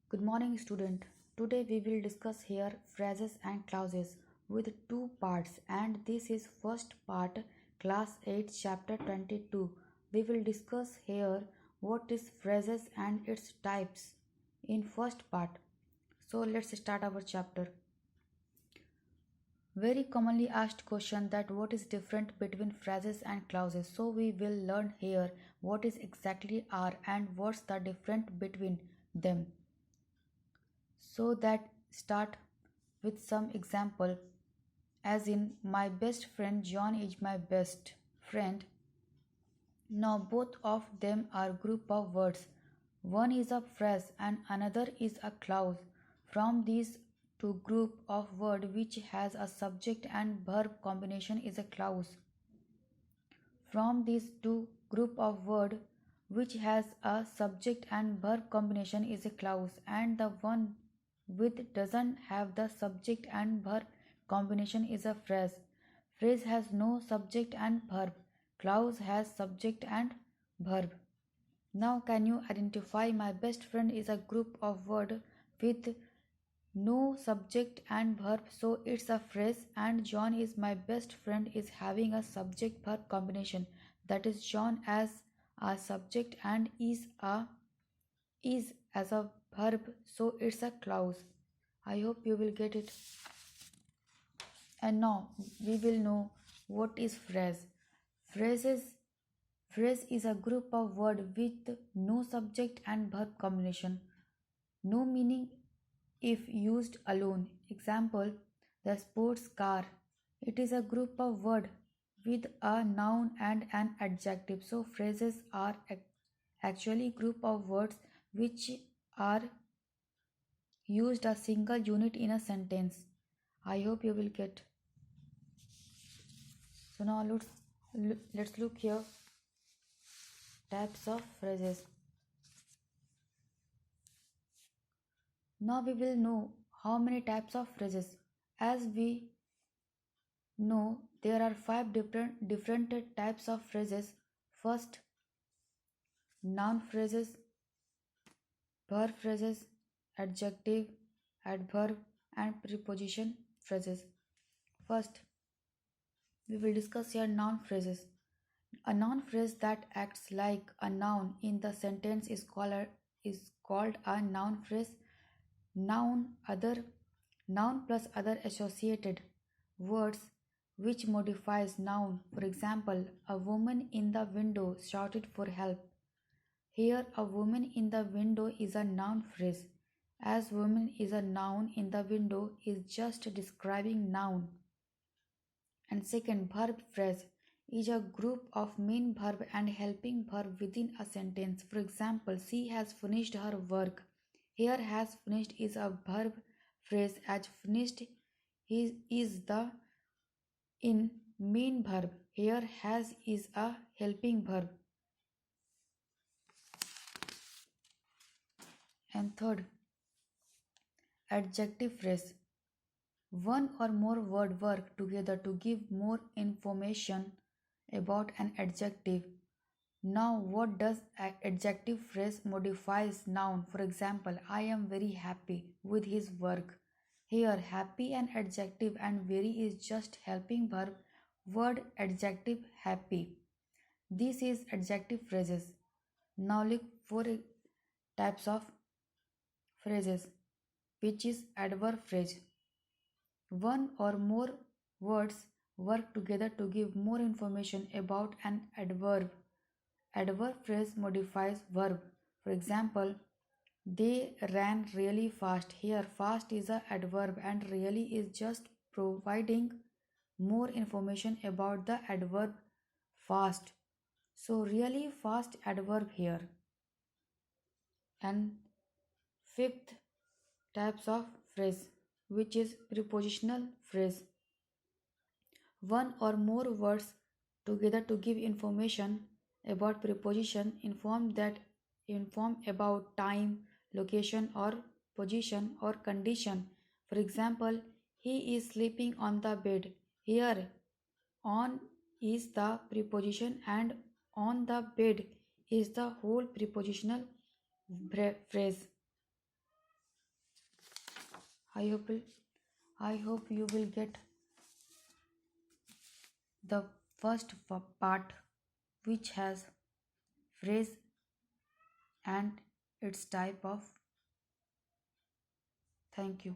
Good morning, student. Today we will discuss here phrases and clauses with two parts, and this is first part, class 8, chapter 22. We will discuss here what is phrases and its types in first part. So let's start our chapter. Very commonly asked question that what is different between phrases and clauses. So we will learn here what is exactly are and what's the difference between them. So that start with some example, as in my best friend John is my best friend. Now both of them are group of words. One is a phrase and another is a clause. From these two group of word which has a subject and verb combination is a clause. From these two group of word which has a subject and verb combination is a clause, and the one with doesn't have the subject and verb combination is a phrase. Phrase has no subject and verb. Clause has subject and verb. Now can you identify my best friend is a group of word with no subject and verb, so it's a phrase, and John is my best friend is having a subject verb combination, that is John as a subject and is as a verb, so it's a clause. I hope you will get it. And now we will know what is phrase. Phrases Phrase is a group of word with no subject and verb combination. No meaning if used alone. Example, the sports car. It is a group of word with a noun and an adjective. So phrases are actually group of words which are used a single unit in a sentence. I hope you will get. So now let's look here types of phrases. Now we will know how many types of phrases. As we know, there are five different types of phrases. First, noun phrases, verb phrases, adjective, adverb, and preposition phrases. First, we will discuss here noun phrases. A noun phrase that acts like a noun in the sentence is called a noun phrase. Noun plus other associated words which modifies noun. For example, a woman in the window shouted for help. Here, a woman in the window is a noun phrase, as woman is a noun in the window is just describing noun. And second, verb phrase is a group of main verb and helping verb within a sentence. For example, she has finished her work. Here, has finished is a verb phrase, as finished is the in main verb. Here, has is a helping verb. And third, adjective phrase. One or more word work together to give more information about an adjective. Now, what does adjective phrase modifies noun? For example, I am very happy with his work. Here, happy and adjective and very is just helping verb. Word adjective happy. This is adjective phrases. Now look for types of phrases, which is adverb phrase. One or more words work together to give more information about an adverb. Adverb phrase modifies verb. For example, they ran really fast. Here, fast is a adverb and really is just providing more information about the adverb fast. So, really fast adverb here. And fifth types of phrase, which is prepositional phrase. One or more words together to give information about preposition inform about time, location or position or condition. For example, he is sleeping on the bed. Here, on is the preposition and on the bed is the whole prepositional phrase. I hope I hope you will get the first part, which has phrase and its type of. Thank you.